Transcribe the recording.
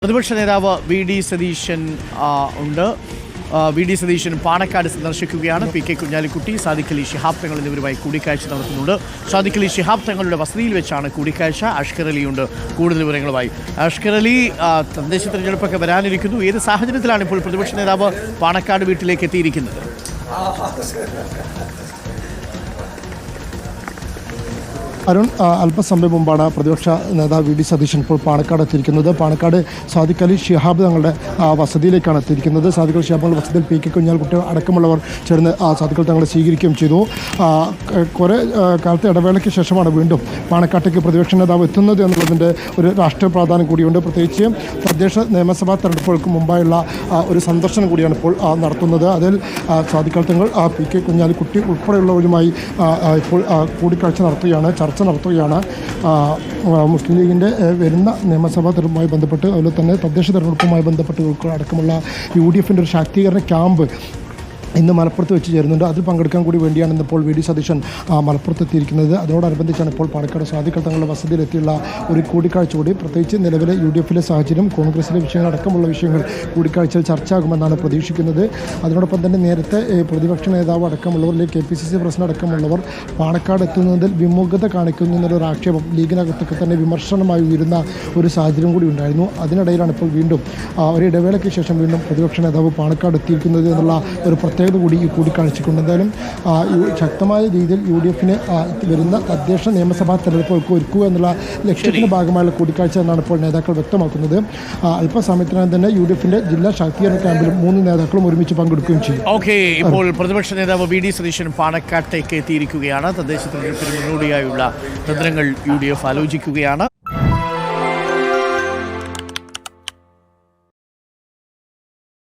പ്രതിപക്ഷ നേതാവ് V D Satheesan ഉണ്ട്. വി ഡി സതീശൻ പാണക്കാട് സന്ദർശിക്കുകയാണ്. പി കെ കുഞ്ഞാലിക്കുട്ടി, സാദിഖ് അലി ശിഹാബ് തങ്ങൾ എന്നിവരുമായി കൂടിക്കാഴ്ച നടത്തുന്നുണ്ട്. സാദിഖ് അലി ശിഹാബ് തങ്ങളുടെ വസതിയിൽ വെച്ചാണ് കൂടിക്കാഴ്ച. അഷ്കർ അലിയുണ്ട് കൂടുതൽ വിവരങ്ങളുമായി. അഷ്കർ അലി, തദ്ദേശ തെരഞ്ഞെടുപ്പൊക്കെ വരാനിരിക്കുന്നു. ഏത് സാഹചര്യത്തിലാണ് ഇപ്പോൾ പ്രതിപക്ഷ നേതാവ് പാണക്കാട് വീട്ടിലേക്ക് എത്തിയിരിക്കുന്നത്? അരുൺ, അല്പസമയം മുമ്പാണ് പ്രതിപക്ഷ നേതാവ് വി ഡി സതീശൻ ഇപ്പോൾ പാണക്കാട് എത്തിയിരിക്കുന്നത്. പാണക്കാട് സാദിഖ് അലി ശിഹാബ് തങ്ങളുടെ വസതിയിലേക്കാണ് എത്തിയിരിക്കുന്നത്. സാദിഖ് അലി ശിഹാബ് തങ്ങളുടെ വസതിയിൽ പി കെ കുഞ്ഞാലിക്കുട്ടി അടക്കമുള്ളവർ ചേർന്ന് സാദിഖ് തങ്ങളെ സ്വീകരിക്കുകയും ചെയ്തു. കുറേ കാലത്തെ ഇടവേളയ്ക്ക് ശേഷമാണ് വീണ്ടും പാണക്കാട്ടേക്ക് പ്രതിപക്ഷ നേതാവ് എത്തുന്നത് എന്നുള്ളതിൻ്റെ ഒരു രാഷ്ട്രീയ പ്രാധാന്യം കൂടിയുണ്ട്. പ്രത്യേകിച്ച് തദ്ദേശ നിയമസഭാ തെരഞ്ഞെടുപ്പുകൾക്ക് മുമ്പായുള്ള ഒരു സന്ദർശനം കൂടിയാണ് ഇപ്പോൾ നടത്തുന്നത്. അതിൽ സാദിഖ് തങ്ങൾ പി കെ കുഞ്ഞാലിക്കുട്ടി ഉൾപ്പെടെയുള്ളവരുമായി ഇപ്പോൾ കൂടിക്കാഴ്ച നടത്തുകയാണ്, ചർച്ച നടത്തുകയാണ്. മുസ്ലിം ലീഗിൻ്റെ വരുന്ന നിയമസഭാ തെരഞ്ഞെടുപ്പുമായി ബന്ധപ്പെട്ട്, അതുപോലെ തന്നെ തദ്ദേശ തെരഞ്ഞെടുപ്പുമായി ബന്ധപ്പെട്ട് അടക്കമുള്ള UDFൻ്റെ ഒരു ശാക്തീകരണ ക്യാമ്പ് ഇന്ന് മലപ്പുറത്ത് വെച്ച് ചേരുന്നുണ്ട്. അതിൽ പങ്കെടുക്കാൻ കൂടി വേണ്ടിയാണ് ഇന്നിപ്പോൾ വി ഡി സതീശൻ മലപ്പുറത്ത് എത്തിയിരിക്കുന്നത്. അതിനോടനുബന്ധിച്ചാണ് ഇപ്പോൾ പാണക്കാട് സാദിഖ് തങ്ങളുടെ വസതിയിലെത്തിയുള്ള ഒരു കൂടിക്കാഴ്ച കൂടി. പ്രത്യേകിച്ച് നിലവിലെ UDFലെ സാഹചര്യം, കോൺഗ്രസിലെ വിഷയങ്ങൾ അടക്കമുള്ള വിഷയങ്ങൾ കൂടിക്കാഴ്ചയിൽ ചർച്ചയാകുമെന്നാണ് പ്രതീക്ഷിക്കുന്നത്. അതിനോടൊപ്പം തന്നെ നേരത്തെ പ്രതിപക്ഷ നേതാവ് അടക്കമുള്ളവർ, KPCC പ്രസിഡന്റ് അടക്കമുള്ളവർ പാണക്കാട് എത്തുന്നതിൽ വിമുഖത കാണിക്കുന്നു എന്നൊരു ആക്ഷേപം ലീഗിനകത്തൊക്കെ തന്നെ വിമർശനമായി ഉയരുന്ന ഒരു സാഹചര്യം കൂടി ഉണ്ടായിരുന്നു. അതിനിടയിലാണ് ഇപ്പോൾ വീണ്ടും ഒരു ഇടവേളയ്ക്ക് ശേഷം വീണ്ടും പ്രതിപക്ഷ നേതാവ് പാണക്കാട് എത്തിയിരിക്കുന്നത് എന്നുള്ള ഒരു പ്രത്യേകത കൂടി ഈ കൂടിക്കാഴ്ചക്കുണ്ട്. എന്തായാലും ശക്തമായ രീതിയിൽ UDFന് വരുന്ന തദ്ദേശ നിയമസഭാ തെരഞ്ഞെടുപ്പുകൾക്ക് ഒരുക്കുക എന്നുള്ള ലക്ഷ്യത്തിന്റെ ഭാഗമായുള്ള കൂടിക്കാഴ്ച എന്നാണ് ഇപ്പോൾ നേതാക്കൾ വ്യക്തമാക്കുന്നത്. അല്പസമയത്തിനകം തന്നെ UDFന്റെ ജില്ലാ ശാക്തീകരണ ക്യാമ്പിലും 3 നേതാക്കളും ഒരുമിച്ച് പങ്കെടുക്കുകയും ചെയ്യും. ഇപ്പോൾ പ്രതിപക്ഷ നേതാവ് വി ഡി സതീശൻ പാണക്കാട്ടേക്ക് എത്തിയിരിക്കുകയാണ്. തദ്ദേശ തെരഞ്ഞെടുപ്പിന് മുന്നോടിയായുള്ള തന്ത്രങ്ങൾ UDF ആലോചിക്കുകയാണ്.